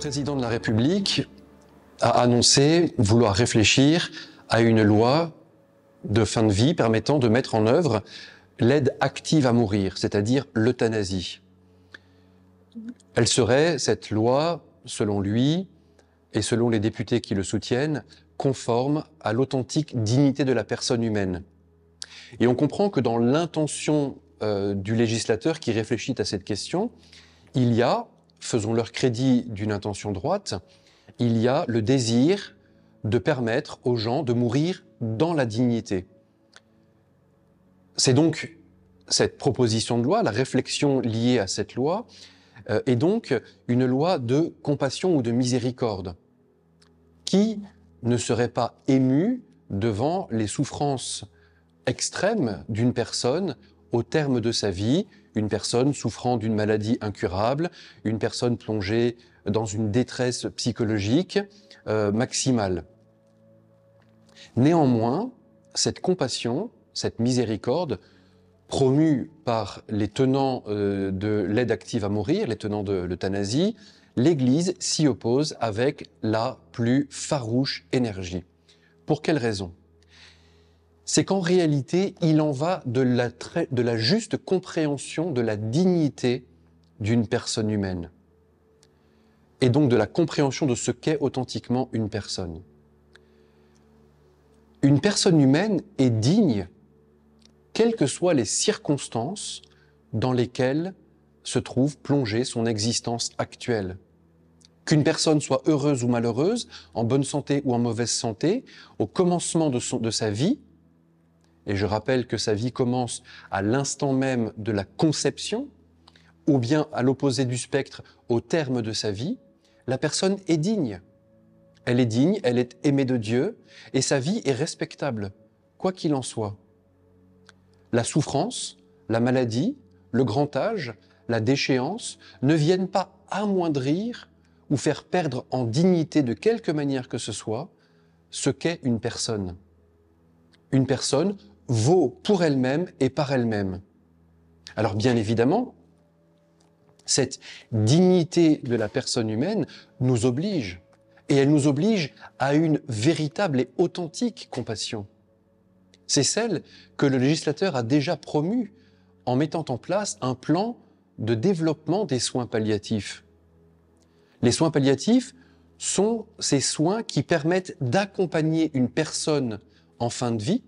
président de la République a annoncé vouloir réfléchir à une loi de fin de vie permettant de mettre en œuvre l'aide active à mourir, c'est-à-dire l'euthanasie. Elle serait, cette loi, selon lui et selon les députés qui le soutiennent, conforme à l'authentique dignité de la personne humaine. Et on comprend que dans l'intention du législateur qui réfléchit à cette question, il y a, faisons-leur crédit d'une intention droite, il y a le désir de permettre aux gens de mourir dans la dignité. C'est donc cette proposition de loi, la réflexion liée à cette loi, est donc une loi de compassion ou de miséricorde. Qui ne serait pas ému devant les souffrances extrêmes d'une personne au terme de sa vie, une personne souffrant d'une maladie incurable, une personne plongée dans une détresse psychologique maximale. Néanmoins, cette compassion, cette miséricorde, promue par les tenants de l'aide active à mourir, les tenants de l'euthanasie, l'Église s'y oppose avec la plus farouche énergie. Pour quelle raison ? C'est qu'en réalité, il en va de la juste compréhension de la dignité d'une personne humaine, et donc de la compréhension de ce qu'est authentiquement une personne. Une personne humaine est digne, quelles que soient les circonstances dans lesquelles se trouve plongée son existence actuelle. Qu'une personne soit heureuse ou malheureuse, en bonne santé ou en mauvaise santé, au commencement de sa vie, et je rappelle que sa vie commence à l'instant même de la conception, ou bien à l'opposé du spectre, au terme de sa vie, la personne est digne. Elle est digne, elle est aimée de Dieu, et sa vie est respectable, quoi qu'il en soit. La souffrance, la maladie, le grand âge, la déchéance ne viennent pas amoindrir ou faire perdre en dignité de quelque manière que ce soit ce qu'est une personne. Une personne vaut pour elle-même et par elle-même. Alors bien évidemment, cette dignité de la personne humaine nous oblige, et elle nous oblige à une véritable et authentique compassion. C'est celle que le législateur a déjà promue en mettant en place un plan de développement des soins palliatifs. Les soins palliatifs sont ces soins qui permettent d'accompagner une personne en fin de vie,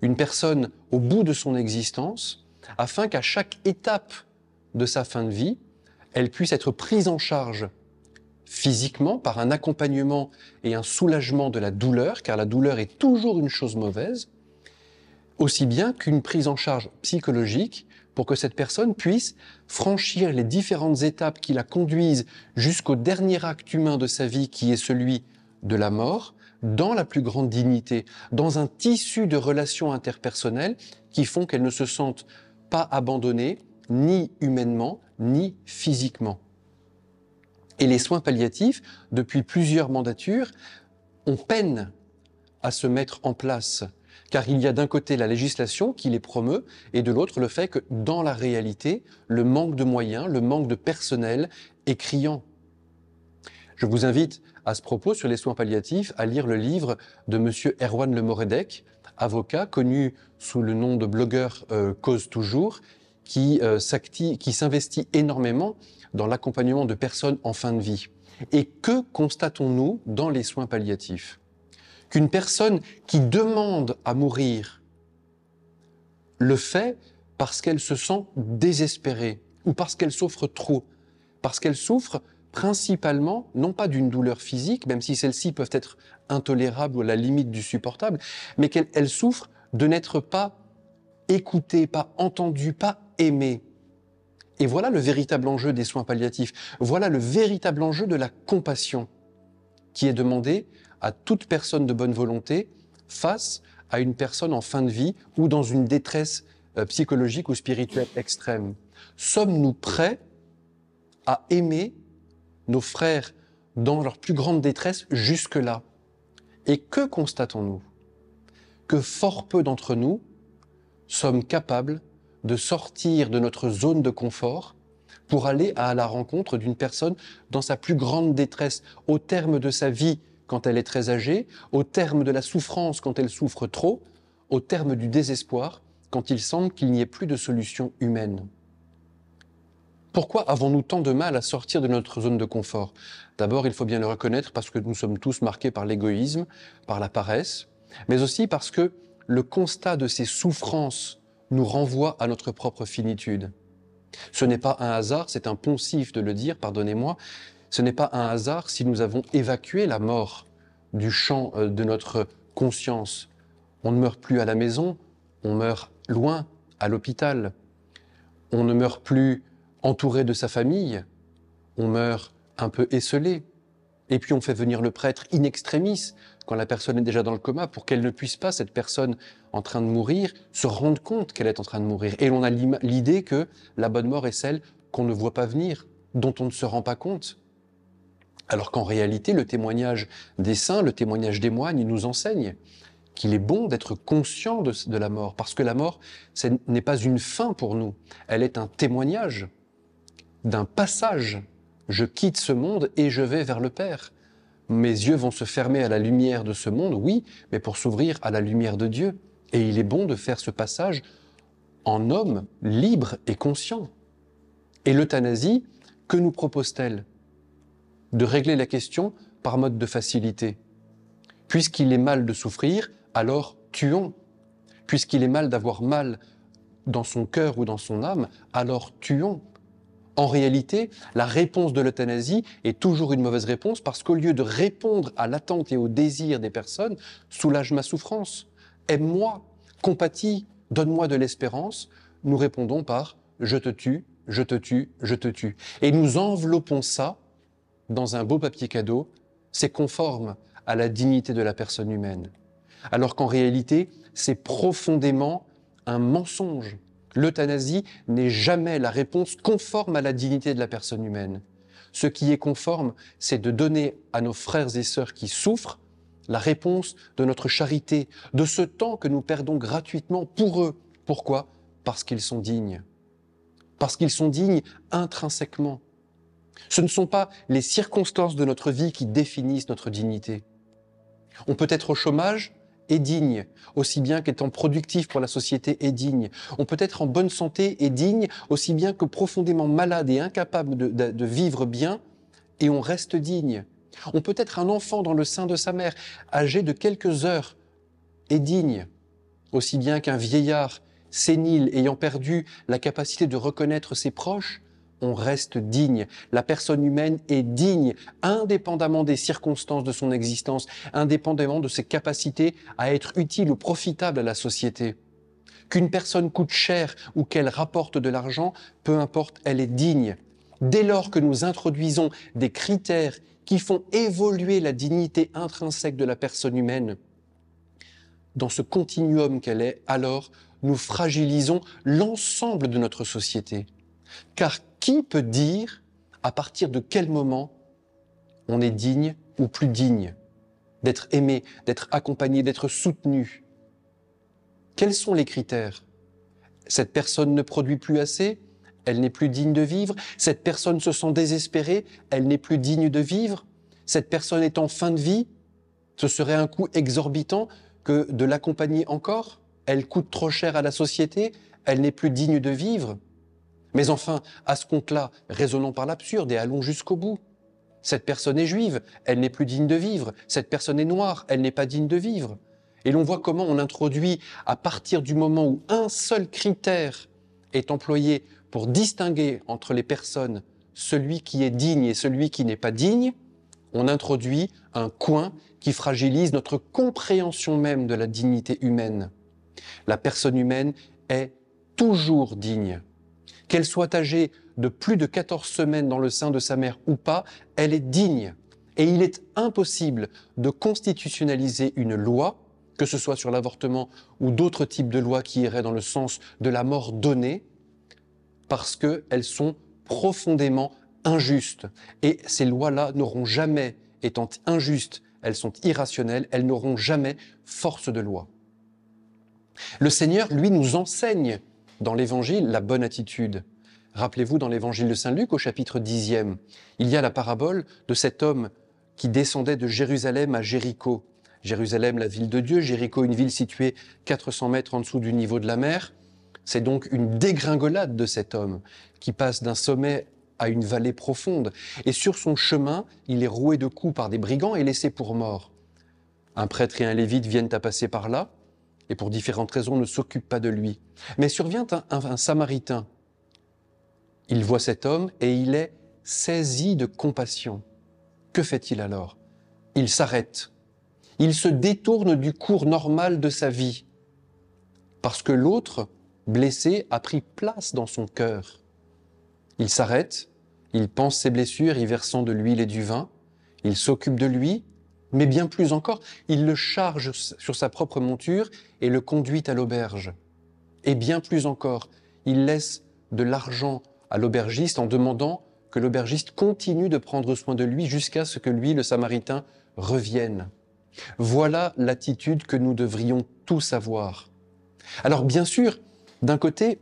une personne au bout de son existence, afin qu'à chaque étape de sa fin de vie, elle puisse être prise en charge physiquement par un accompagnement et un soulagement de la douleur, car la douleur est toujours une chose mauvaise, aussi bien qu'une prise en charge psychologique pour que cette personne puisse franchir les différentes étapes qui la conduisent jusqu'au dernier acte humain de sa vie, qui est celui de la mort, dans la plus grande dignité, dans un tissu de relations interpersonnelles qui font qu'elle ne se sente pas abandonnée, ni humainement, ni physiquement. Et les soins palliatifs, depuis plusieurs mandatures, ont peine à se mettre en place, car il y a d'un côté la législation qui les promeut, et de l'autre le fait que, dans la réalité, le manque de moyens, le manque de personnel est criant. Je vous invite, à ce propos, sur les soins palliatifs, à lire le livre de M. Erwan Le Moredec, avocat connu sous le nom de blogueur Cause Toujours, qui s'investit énormément dans l'accompagnement de personnes en fin de vie. Et que constatons-nous dans les soins palliatifs ? Qu'une personne qui demande à mourir le fait parce qu'elle se sent désespérée ou parce qu'elle souffre trop, parce qu'elle souffre principalement, non pas d'une douleur physique, même si celles-ci peuvent être intolérables ou à la limite du supportable, mais qu'elle souffre de n'être pas écoutée, pas entendue, pas aimée. Et voilà le véritable enjeu des soins palliatifs. Voilà le véritable enjeu de la compassion qui est demandée à toute personne de bonne volonté face à une personne en fin de vie ou dans une détresse psychologique ou spirituelle extrême. Sommes-nous prêts à aimer nos frères dans leur plus grande détresse jusque-là? Et que constatons-nous? Que fort peu d'entre nous sommes capables de sortir de notre zone de confort pour aller à la rencontre d'une personne dans sa plus grande détresse, au terme de sa vie quand elle est très âgée, au terme de la souffrance quand elle souffre trop, au terme du désespoir quand il semble qu'il n'y ait plus de solution humaine. Pourquoi avons-nous tant de mal à sortir de notre zone de confort? D'abord, il faut bien le reconnaître parce que nous sommes tous marqués par l'égoïsme, par la paresse, mais aussi parce que le constat de ces souffrances nous renvoie à notre propre finitude. Ce n'est pas un hasard, c'est un poncif de le dire, pardonnez-moi, ce n'est pas un hasard si nous avons évacué la mort du champ de notre conscience. On ne meurt plus à la maison, on meurt loin, à l'hôpital. On ne meurt plus entouré de sa famille, on meurt un peu esseulé. Et puis on fait venir le prêtre in extremis, quand la personne est déjà dans le coma, pour qu'elle ne puisse pas, cette personne en train de mourir, se rendre compte qu'elle est en train de mourir. Et l'on a l'idée que la bonne mort est celle qu'on ne voit pas venir, dont on ne se rend pas compte. Alors qu'en réalité, le témoignage des saints, le témoignage des moines, il nous enseigne qu'il est bon d'être conscient de la mort, parce que la mort, ce n'est pas une fin pour nous, elle est un témoignage d'un passage. Je quitte ce monde et je vais vers le Père. Mes yeux vont se fermer à la lumière de ce monde, oui, mais pour s'ouvrir à la lumière de Dieu. Et il est bon de faire ce passage en homme libre et conscient. Et l'euthanasie, que nous propose-t-elle? De régler la question par mode de facilité. Puisqu'il est mal de souffrir, alors tuons. Puisqu'il est mal d'avoir mal dans son cœur ou dans son âme, alors tuons. En réalité, la réponse de l'euthanasie est toujours une mauvaise réponse parce qu'au lieu de répondre à l'attente et au désir des personnes, soulage ma souffrance, aime-moi, compatis, donne-moi de l'espérance, nous répondons par « je te tue, je te tue, je te tue ». Et nous enveloppons ça dans un beau papier cadeau, c'est conforme à la dignité de la personne humaine. Alors qu'en réalité, c'est profondément un mensonge. L'euthanasie n'est jamais la réponse conforme à la dignité de la personne humaine. Ce qui est conforme, c'est de donner à nos frères et sœurs qui souffrent la réponse de notre charité, de ce temps que nous perdons gratuitement pour eux. Pourquoi? Parce qu'ils sont dignes. Parce qu'ils sont dignes intrinsèquement. Ce ne sont pas les circonstances de notre vie qui définissent notre dignité. On peut être au chômage et digne, aussi bien qu'étant productif pour la société et digne. On peut être en bonne santé et digne, aussi bien que profondément malade et incapable de vivre bien, et on reste digne. On peut être un enfant dans le sein de sa mère, âgé de quelques heures, et digne, aussi bien qu'un vieillard sénile ayant perdu la capacité de reconnaître ses proches, on reste digne. La personne humaine est digne, indépendamment des circonstances de son existence, indépendamment de ses capacités à être utile ou profitable à la société. Qu'une personne coûte cher ou qu'elle rapporte de l'argent, peu importe, elle est digne. Dès lors que nous introduisons des critères qui font évoluer la dignité intrinsèque de la personne humaine, dans ce continuum qu'elle est, alors nous fragilisons l'ensemble de notre société. Car qui peut dire à partir de quel moment on est digne ou plus digne d'être aimé, d'être accompagné, d'être soutenu? Quels sont les critères? Cette personne ne produit plus assez, elle n'est plus digne de vivre. Cette personne se sent désespérée, elle n'est plus digne de vivre. Cette personne est en fin de vie, ce serait un coût exorbitant que de l'accompagner encore. Elle coûte trop cher à la société, elle n'est plus digne de vivre. Mais enfin, à ce compte-là, raisonnons par l'absurde et allons jusqu'au bout. Cette personne est juive, elle n'est plus digne de vivre. Cette personne est noire, elle n'est pas digne de vivre. Et l'on voit comment on introduit, à partir du moment où un seul critère est employé pour distinguer entre les personnes, celui qui est digne et celui qui n'est pas digne, on introduit un coin qui fragilise notre compréhension même de la dignité humaine. La personne humaine est toujours digne. Qu'elle soit âgée de plus de 14 semaines dans le sein de sa mère ou pas, elle est digne. Et il est impossible de constitutionnaliser une loi, que ce soit sur l'avortement ou d'autres types de lois qui iraient dans le sens de la mort donnée, parce qu'elles sont profondément injustes. Et ces lois-là n'auront jamais, étant injustes, elles sont irrationnelles, elles n'auront jamais force de loi. Le Seigneur, lui, nous enseigne dans l'Évangile la bonne attitude. Rappelez-vous, dans l'évangile de Saint Luc, au chapitre 10e, il y a la parabole de cet homme qui descendait de Jérusalem à Jéricho. Jérusalem, la ville de Dieu, Jéricho, une ville située 400 mètres en dessous du niveau de la mer. C'est donc une dégringolade de cet homme qui passe d'un sommet à une vallée profonde. Et sur son chemin, il est roué de coups par des brigands et laissé pour mort. Un prêtre et un lévite viennent à passer par là et pour différentes raisons ne s'occupent pas de lui. Mais survient un Samaritain. Il voit cet homme et il est saisi de compassion. Que fait-il alors? Il s'arrête. Il se détourne du cours normal de sa vie parce que l'autre, blessé, a pris place dans son cœur. Il s'arrête, il pense ses blessures, y versant de l'huile et du vin, il s'occupe de lui, mais bien plus encore, il le charge sur sa propre monture et le conduit à l'auberge. Et bien plus encore, il laisse de l'argent à l'aubergiste en demandant que l'aubergiste continue de prendre soin de lui jusqu'à ce que lui, le Samaritain, revienne. Voilà l'attitude que nous devrions tous avoir. Alors bien sûr, d'un côté,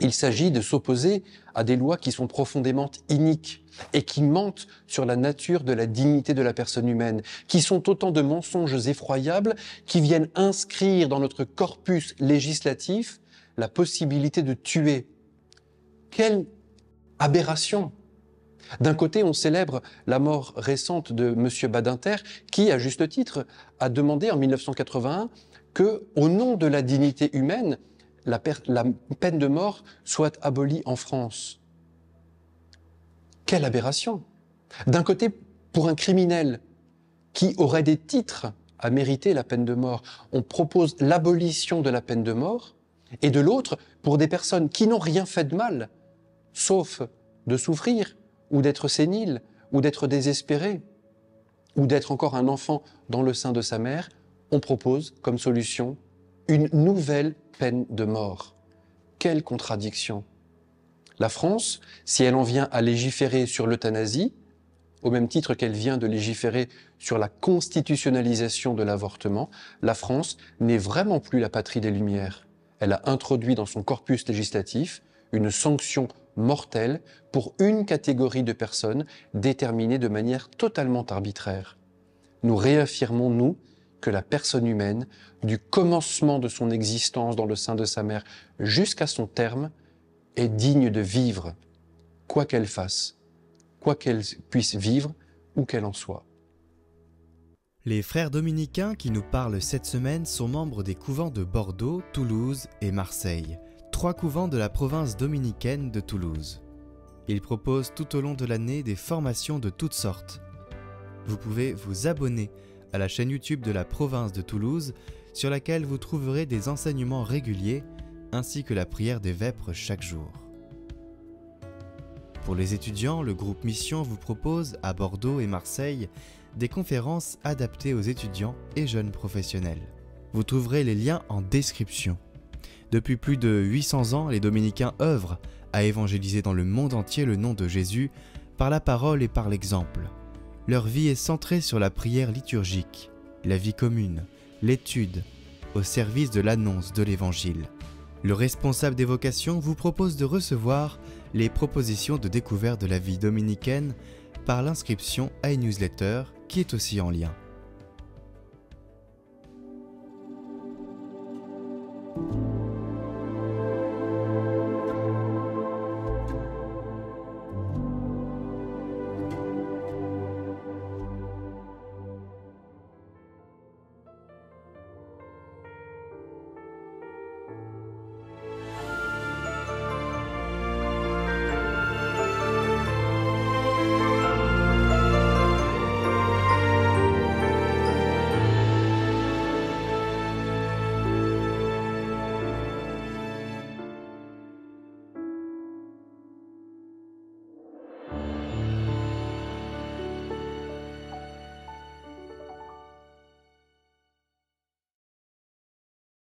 il s'agit de s'opposer à des lois qui sont profondément iniques et qui mentent sur la nature de la dignité de la personne humaine, qui sont autant de mensonges effroyables qui viennent inscrire dans notre corpus législatif la possibilité de tuer. Quelle aberration! D'un côté, on célèbre la mort récente de M. Badinter, qui, à juste titre, a demandé en 1981 que, au nom de la dignité humaine, la peine de mort soit abolie en France. Quelle aberration! D'un côté, pour un criminel qui aurait des titres à mériter la peine de mort, on propose l'abolition de la peine de mort, et de l'autre, pour des personnes qui n'ont rien fait de mal, sauf de souffrir, ou d'être sénile, ou d'être désespéré, ou d'être encore un enfant dans le sein de sa mère, on propose comme solution une nouvelle peine de mort. Quelle contradiction! La France, si elle en vient à légiférer sur l'euthanasie, au même titre qu'elle vient de légiférer sur la constitutionnalisation de l'avortement, la France n'est vraiment plus la patrie des Lumières. Elle a introduit dans son corpus législatif une sanction mortelle pour une catégorie de personnes déterminée de manière totalement arbitraire. Nous réaffirmons, nous, que la personne humaine, du commencement de son existence dans le sein de sa mère jusqu'à son terme, est digne de vivre, quoi qu'elle fasse, quoi qu'elle puisse vivre ou qu'elle en soit. Les frères dominicains qui nous parlent cette semaine sont membres des couvents de Bordeaux, Toulouse et Marseille, 3 couvents de la province dominicaine de Toulouse. Ils proposent tout au long de l'année des formations de toutes sortes. Vous pouvez vous abonner à la chaîne YouTube de la province de Toulouse, sur laquelle vous trouverez des enseignements réguliers, ainsi que la prière des vêpres chaque jour. Pour les étudiants, le groupe Mission vous propose, à Bordeaux et Marseille, des conférences adaptées aux étudiants et jeunes professionnels. Vous trouverez les liens en description. Depuis plus de 800 ans, les dominicains œuvrent à évangéliser dans le monde entier le nom de Jésus par la parole et par l'exemple. Leur vie est centrée sur la prière liturgique, la vie commune, l'étude, au service de l'annonce de l'Évangile. Le responsable des vocations vous propose de recevoir les propositions de découverte de la vie dominicaine par l'inscription à une newsletter qui est aussi en lien.